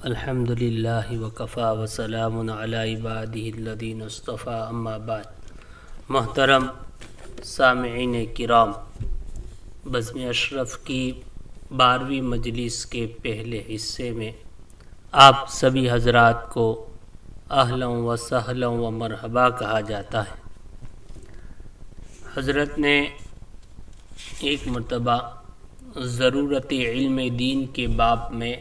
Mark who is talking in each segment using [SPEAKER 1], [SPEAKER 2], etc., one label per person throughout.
[SPEAKER 1] الحمدللہ وکفا وسلام علی عبادہ الذین اصطفیٰ اما بعد۔ محترم سامعین کرام، بزم اشرف کی 12ویں مجلس کے پہلے حصے میں آپ سبھی حضرات کو اہلا و سہلا و مرحبا کہا جاتا ہے۔ حضرت نے ایک مرتبہ ضرورت علم دین کے باب میں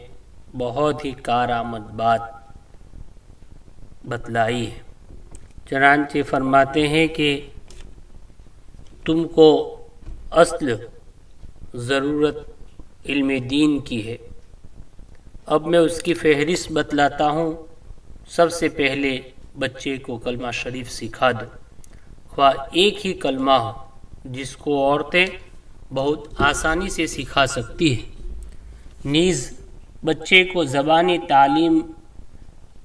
[SPEAKER 1] بہت ہی کارآمد بات بتلائی ہے۔ چنانچہ فرماتے ہیں کہ تم کو اصل ضرورت علم دین کی ہے۔ اب میں اس کی فہرست بتلاتا ہوں۔ سب سے پہلے بچے کو کلمہ شریف سکھا دو، خواہ ایک ہی کلمہ ہو جس کو عورتیں بہت آسانی سے سکھا سکتی ہیں۔ نیز بچے کو زبانی تعلیم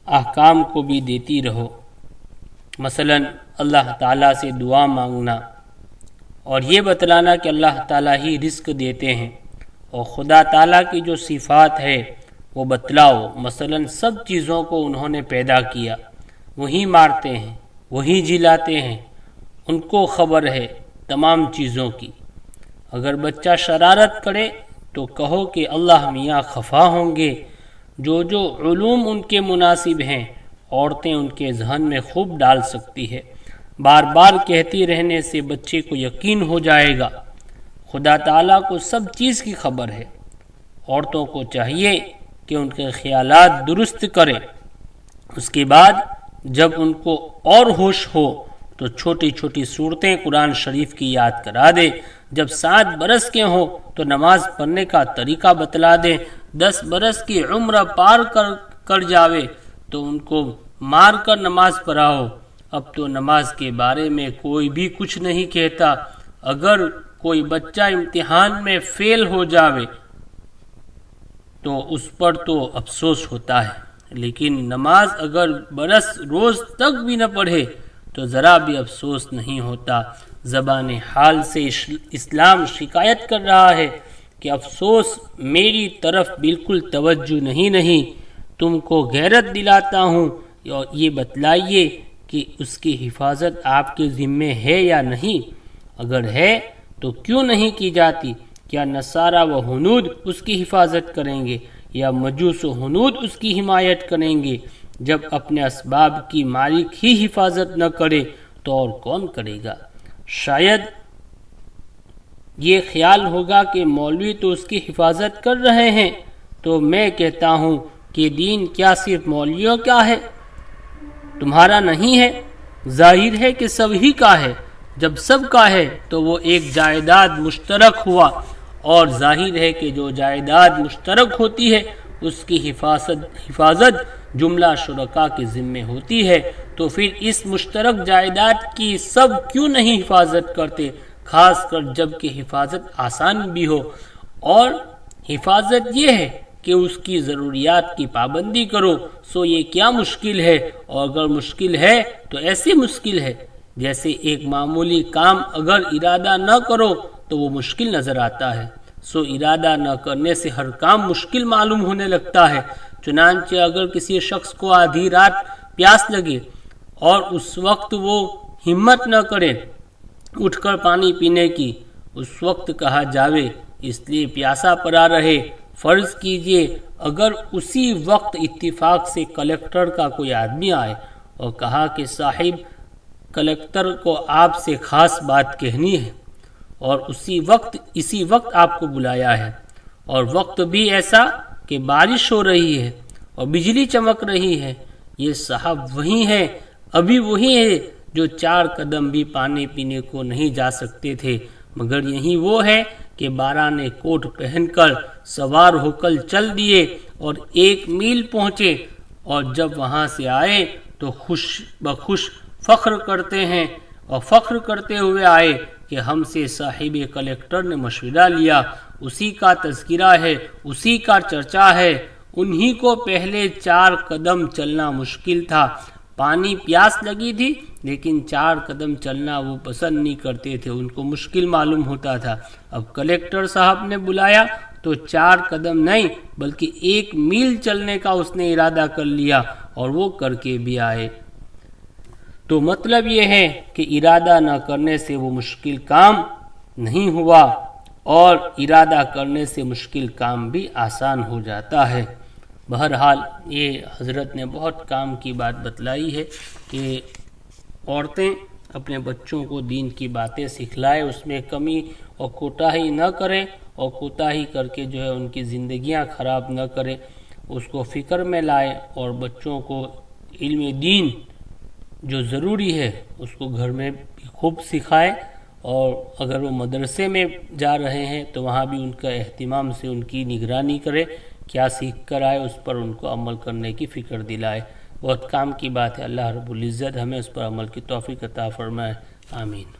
[SPEAKER 1] احکام کو بھی دیتی رہو، مثلا اللہ تعالیٰ سے دعا مانگنا اور یہ بتلانا کہ اللہ تعالیٰ ہی رزق دیتے ہیں، اور خدا تعالیٰ کی جو صفات ہے وہ بتلاؤ، مثلا سب چیزوں کو انہوں نے پیدا کیا، وہی مارتے ہیں، وہی جلاتے ہیں، ان کو خبر ہے تمام چیزوں کی۔ اگر بچہ شرارت کرے تو کہو کہ اللہ میاں خفا ہوں گے۔ جو علوم ان کے مناسب ہیں عورتیں ان کے ذہن میں خوب ڈال سکتی ہے۔ بار بار کہتی رہنے سے بچے کو یقین ہو جائے گا۔ خدا تعالیٰ کو سب چیز کی خبر ہے۔ عورتوں کو چاہیے کہ ان کے خیالات درست کریں۔ اس کے بعد جب ان کو اور ہوش ہو تو چھوٹی چھوٹی صورتیں قرآن شریف کی یاد کرا دے۔ جب 7 برس کے ہوں تو نماز پڑھنے کا طریقہ بتلا دیں۔ 10 برس کی عمر پار کر جاوے تو ان کو مار کر نماز پڑھاؤ۔ اب تو نماز کے بارے میں کوئی بھی کچھ نہیں کہتا۔ اگر کوئی بچہ امتحان میں فیل ہو جاوے تو اس پر تو افسوس ہوتا ہے، لیکن نماز اگر برس روز تک بھی نہ پڑھے تو ذرا بھی افسوس نہیں ہوتا۔ زبان حال سے اسلام شکایت کر رہا ہے کہ افسوس میری طرف بالکل توجہ نہیں، تم کو غیرت دلاتا ہوں اور یہ بتلائیے کہ اس کی حفاظت آپ کے ذمے ہے یا نہیں۔ اگر ہے تو کیوں نہیں کی جاتی؟ کیا نصارہ و ہنود اس کی حفاظت کریں گے یا مجوس و ہنود اس کی حمایت کریں گے؟ جب اپنے اسباب کی مالک ہی حفاظت نہ کرے تو اور کون کرے گا؟ شاید یہ خیال ہوگا کہ مولوی تو اس کی حفاظت کر رہے ہیں، تو میں کہتا ہوں کہ دین کیا صرف مولویوں کا ہے، تمہارا نہیں ہے؟ ظاہر ہے کہ سب ہی کا ہے۔ جب سب کا ہے تو وہ ایک جائیداد مشترک ہوا، اور ظاہر ہے کہ جو جائیداد مشترک ہوتی ہے اس کی حفاظت جملہ شرکاء کے ذمے ہوتی ہے۔ تو پھر اس مشترک جائیداد کی سب کیوں نہیں حفاظت کرتے، خاص کر جب کہ حفاظت آسان بھی ہو؟ اور حفاظت یہ ہے کہ اس کی ضروریات کی پابندی کرو، سو یہ کیا مشکل ہے؟ اور اگر مشکل ہے تو ایسی مشکل ہے جیسے ایک معمولی کام اگر ارادہ نہ کرو تو وہ مشکل نظر آتا ہے، سو ارادہ نہ کرنے سے ہر کام مشکل معلوم ہونے لگتا ہے۔ چنانچہ اگر کسی شخص کو آدھی رات پیاس لگے اور اس وقت وہ ہمت نہ کرے اٹھ کر پانی پینے کی، اس وقت کہا جاوے اس لیے پیاسا پڑا رہے۔ فرض کیجئے اگر اسی وقت اتفاق سے کلکٹر کا کوئی آدمی آئے اور کہا کہ صاحب کلکٹر کو آپ سے خاص بات کہنی ہے، اور اسی وقت آپ کو بلایا ہے، اور وقت بھی ایسا کہ بارش ہو رہی ہے اور بجلی چمک رہی ہے، یہ صاحب وہی ہے، ابھی وہی ہے جو 4 قدم بھی پانی پینے کو نہیں جا سکتے تھے، مگر یہی وہ ہے کہ 12 نے کوٹ پہن کر سوار ہو کر چل دیے اور 1 میل پہنچے، اور جب وہاں سے آئے تو خوش بخوش فخر کرتے ہیں، اور فخر کرتے ہوئے آئے کہ ہم سے صاحب کلکٹر نے مشورہ لیا، اسی کا تذکرہ ہے، اسی کا چرچا ہے، انہی کو پہلے 4 قدم چلنا مشکل تھا، پانی پیاس لگی تھی لیکن 4 قدم چلنا وہ پسند نہیں کرتے تھے، ان کو مشکل معلوم ہوتا تھا۔ اب کلکٹر صاحب نے بلایا تو 4 قدم نہیں بلکہ 1 میل چلنے کا اس نے ارادہ کر لیا اور وہ کر کے بھی آئے۔ تو مطلب یہ ہے کہ ارادہ نہ کرنے سے وہ مشکل کام نہیں ہوا، اور ارادہ کرنے سے مشکل کام بھی آسان ہو جاتا ہے۔ بہرحال یہ حضرت نے بہت کام کی بات بتلائی ہے کہ عورتیں اپنے بچوں کو دین کی باتیں سکھلائیں، اس میں کمی اور کوتاہی نہ کریں، اور کوتاہی کر کے جو ہے ان کی زندگیاں خراب نہ کریں، اس کو فکر میں لائیں، اور بچوں کو علم دین جو ضروری ہے اس کو گھر میں بھی خوب سکھائیں، اور اگر وہ مدرسے میں جا رہے ہیں تو وہاں بھی ان کا اہتمام سے ان کی نگرانی کرے، کیا سیکھ کر آئے اس پر ان کو عمل کرنے کی فکر دلائے۔ بہت کام کی بات ہے۔ اللہ رب العزت ہمیں اس پر عمل کی توفیق عطا فرمائے، آمین۔